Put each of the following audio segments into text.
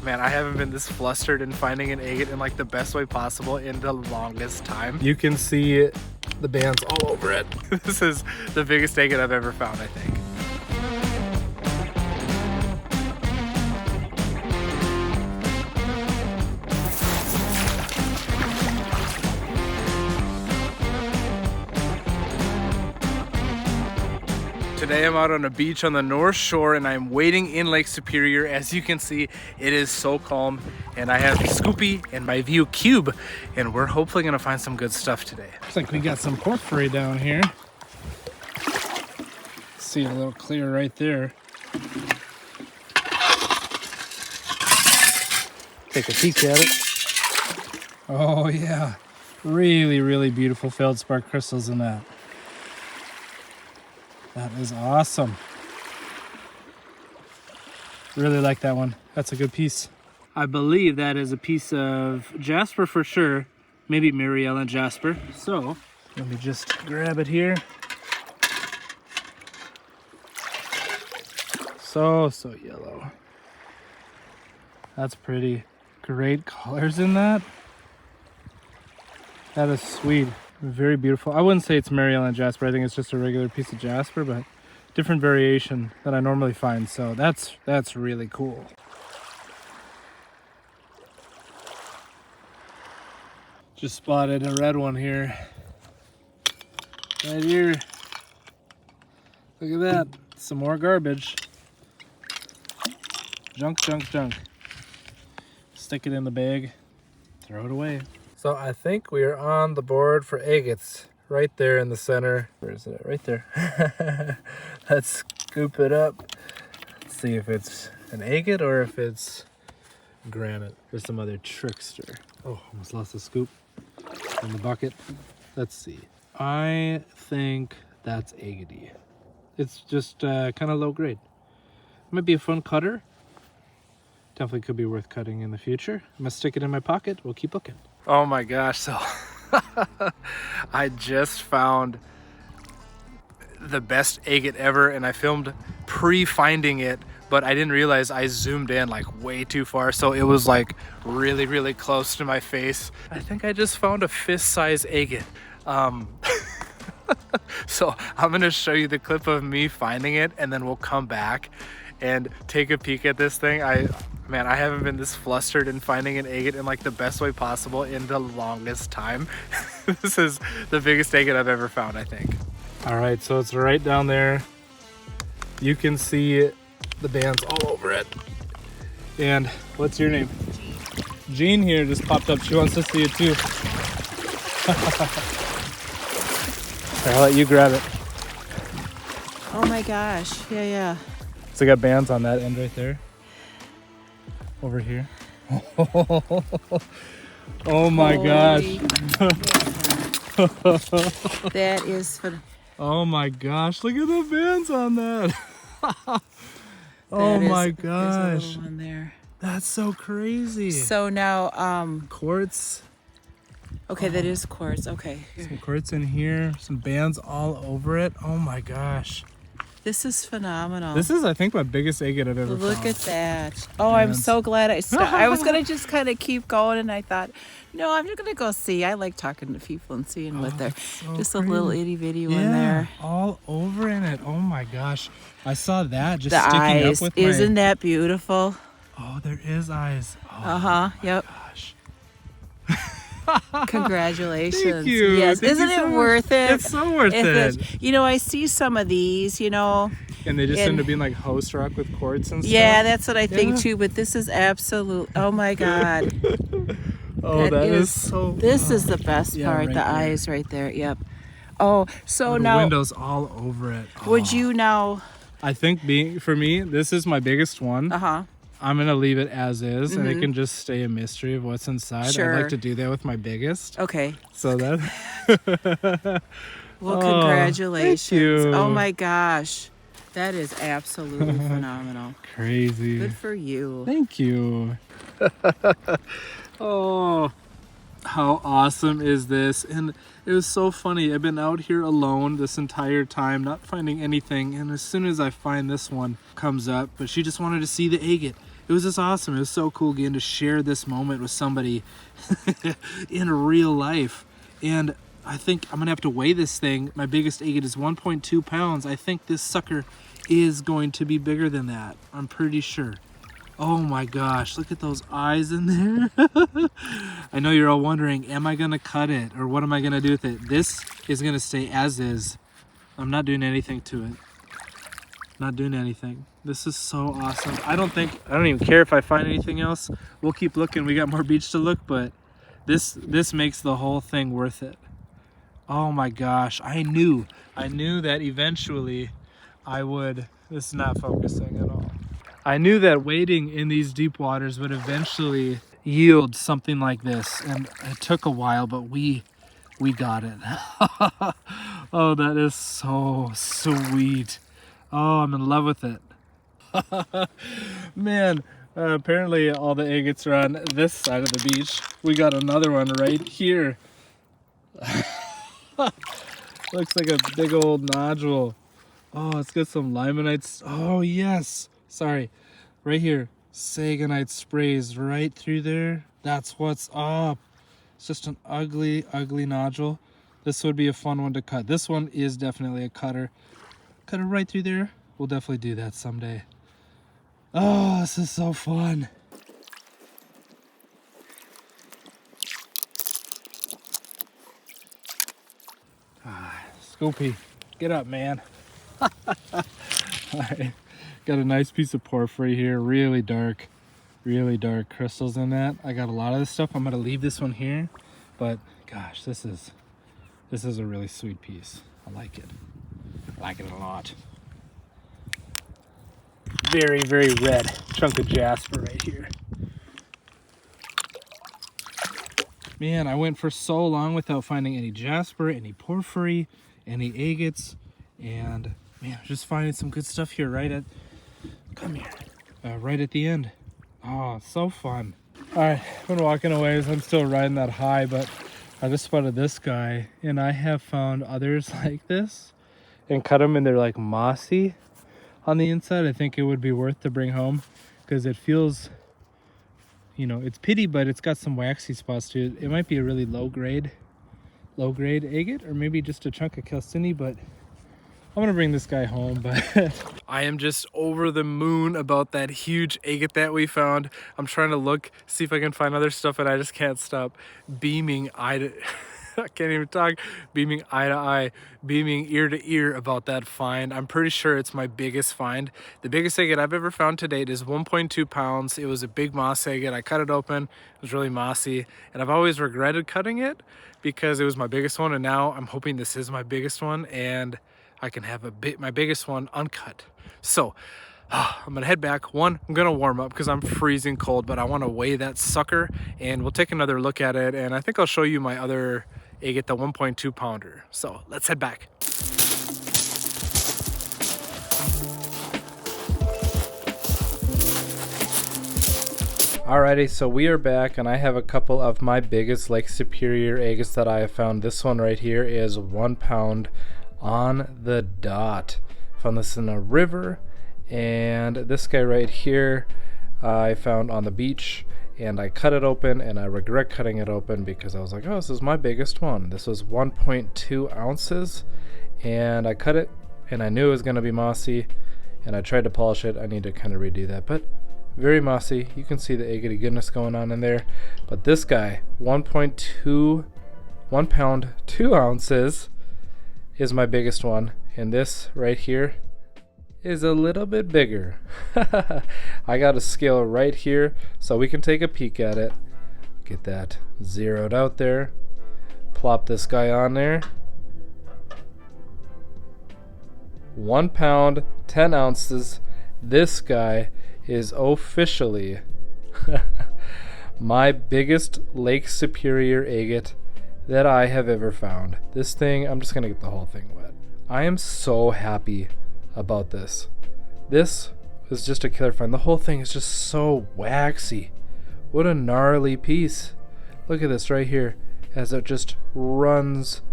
Man, I haven't been this flustered in finding an agate in like the best way possible in the longest time. You can see the bands all over it. This is the biggest agate I've ever found, I think. Today I'm out on a beach on the North Shore and I'm wading in Lake Superior. As you can see, it is so calm, and I have Scoopy and my View Cube, and we're hopefully gonna find some good stuff today. Looks like we got some porphyry down here. See a little clear right there. Take a peek at it. Oh yeah, really beautiful feldspar crystals in that. That is awesome. Really like that one. That's a good piece. I believe that is a piece of jasper for sure. Maybe Mary Ellen jasper. So let me just grab it here. So yellow. That's pretty. Great colors in that. That is sweet. Very beautiful. I wouldn't say it's Mary Ellen jasper. I think it's just a regular piece of jasper, but different variation than I normally find. So that's really cool. Just spotted a red one here. Right here. Look at that. Some more garbage. Junk. Stick it in the bag. Throw it away. So I think we are on the board for agates. Right there in the center. Where is it? Right there. Let's scoop it up. Let's see if it's an agate or if it's granite or some other trickster. Oh, almost lost the scoop in the bucket. Let's see. I think that's agate. It's just kind of low grade. Might be a fun cutter. Definitely could be worth cutting in the future. I'm gonna stick it in my pocket. We'll keep looking. Oh my gosh, so I just found the best agate ever, and I filmed pre-finding it, but I didn't realize I zoomed in like way too far, so it was like really close to my face. I think I just found a fist-size agate. So I'm gonna show you the clip of me finding it, and then we'll come back and take a peek at this thing. Man, I haven't been this flustered in finding an agate in like the best way possible in the longest time. This is the biggest agate I've ever found, I think. All right, so it's right down there. You can see the bands all over it. And what's your name? Jean here just popped up. She wants to see it too. I'll let you grab it. Oh my gosh, yeah. So I got bands on that end right there. Over here. Oh my gosh. That is fun. Oh my gosh, look at the bands on that. Oh my gosh. There's a little one there. That's so crazy. So now, Quartz. okay, that is quartz. Okay. Some quartz in here, some bands all over it. Oh my gosh. This is phenomenal. This is, I think, my biggest agate I've ever Look found. at that. Oh, I'm so glad I stopped. I was going to just kind of keep going, and I thought, no, I'm just going to go see. I like talking to people and seeing what they're, so just pretty. a little itty bitty one there. All over in it. Oh my gosh. I saw that just The sticking eyes. up with Isn't that beautiful? Oh, there is eyes. Uh-huh. Yep. Gosh. Congratulations. Thank you. Yes. Thank Isn't you so it much. worth it? It's so worth it. You know, I see some of these, you know. And they just end up being like host rock with quartz and stuff. Yeah, that's what I think too, but this is absolute. Oh my God. Oh, that is so. This is the best part, right the there. eyes right there. Yep. Oh, so the now. windows all over it. Would you now. I think for me, this is my biggest one. Uh-huh. I'm going to leave it as is, and it can just stay a mystery of what's inside. Sure. I'd like to do that with my biggest. Okay. So that... Well, congratulations. Thank you. Oh my gosh. That is absolutely phenomenal. Crazy. Good for you. Thank you. Oh, how awesome is this? And it was so funny. I've been out here alone this entire time, not finding anything. And as soon as I find this one, comes up, but she just wanted to see the agate. it was just awesome. It was so cool getting to share this moment with somebody in real life. And I think I'm gonna have to weigh this thing. My biggest agate is 1.2 pounds. I think this sucker is going to be bigger than that. I'm pretty sure. Oh my gosh, look at those eyes in there. I know you're all wondering, am I gonna cut it or what am I gonna do with it? This is gonna stay as is. I'm not doing anything to it. Not doing anything. This is so awesome. I don't even care if I find anything else. We'll keep looking. We got more beach to look, but this makes the whole thing worth it. Oh my gosh, I knew that eventually I would, this is not focusing at all. I knew that wading in these deep waters would eventually yield something like this, and it took a while, but we got it. Oh, that is so sweet. Oh, I'm in love with it. Man, apparently all the agates are on this side of the beach. We got another one right here. Looks like a big old nodule. Oh, it's got some limonites. Oh, yes. Sorry. Right here. Sagonite sprays right through there. That's what's up. It's just an ugly, ugly nodule. This would be a fun one to cut. This one is definitely a cutter. Cut it right through there. We'll definitely do that someday. Oh, this is so fun. Scoopy, get up, man. Alright, got a nice piece of porphyry here, really dark crystals in that. I got a lot of this stuff. I'm gonna leave this one here, but gosh, this is a really sweet piece. I like it. I like it a lot. Very, very red chunk of jasper right here. Man, I went for so long without finding any jasper, any porphyry, any agates, and man, just finding some good stuff here right at, come here, right at the end. Oh, so fun. All right, I've been walking away as I'm still riding that high, but I just spotted this guy, and I have found others like this and cut them, and they're like mossy on the inside. I think it would be worth to bring home because it feels, you know, it's pitty, but it's got some waxy spots to it. It might be a really low grade agate, or maybe just a chunk of calcine, but I'm gonna bring this guy home. But I am just over the moon about that huge agate that we found. I'm trying to look, see if I can find other stuff, and I just can't stop beaming I can't even talk, beaming eye to eye, beaming ear to ear about that find. I'm pretty sure it's my biggest find. The biggest agate I've ever found to date is 1.2 pounds. It was a big moss agate. I cut it open. It was really mossy, and I've always regretted cutting it because it was my biggest one, and now I'm hoping this is my biggest one and I can have my biggest one uncut. So I'm gonna head back. One, I'm gonna warm up because I'm freezing cold, but I want to weigh that sucker, and we'll take another look at it, and I think I'll show you my other agate, the 1.2 pounder. So let's head back. Alrighty, so we are back, and I have a couple of my biggest Lake Superior agates that I have found. This one right here is 1 pound on the dot. Found this in a river, and this guy right here I found on the beach, and I cut it open, and I regret cutting it open because I was like, oh, this is my biggest one. This was 1.2 ounces, and I cut it, and I knew it was going to be mossy, and I tried to polish it. I need to kind of redo that, but very mossy. You can see the agate goodness going on in there. But this guy, 1 pound 2 ounces, is my biggest one, and this right here is a little bit bigger. I got a scale right here so we can take a peek at it. Get that zeroed out there. Plop this guy on there. 1 pound 10 ounces. This guy is officially my biggest Lake Superior agate that I have ever found. This thing, I'm just gonna get the whole thing wet. I am so happy about this. This is just a killer find. The whole thing is just so waxy. What a gnarly piece. Look at this right here as it just runs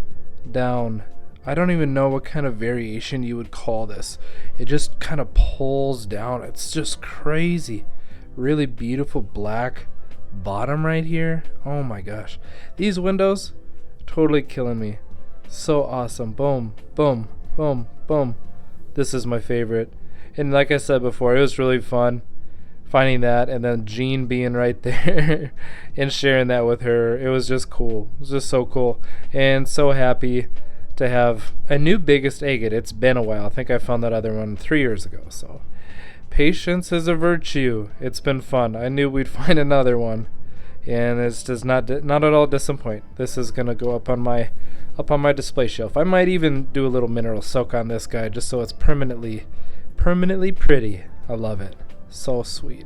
down. I don't even know what kind of variation you would call this. It just kind of pulls down. It's just crazy. really beautiful black bottom right here. Oh my gosh. These windows, totally killing me. So awesome. Boom, boom, boom, boom. This is my favorite. And like I said before, it was really fun finding that, and then Jean being right there and sharing that with her. It was just cool. It was just so cool. And so happy to have a new biggest agate. It's been a while. I think I found that other one 3 years ago. So patience is a virtue. It's been fun. I knew we'd find another one, and it's just not at all disappoint. This is gonna go up on my display shelf. I might even do a little mineral soak on this guy just so it's permanently pretty. I love it. So sweet.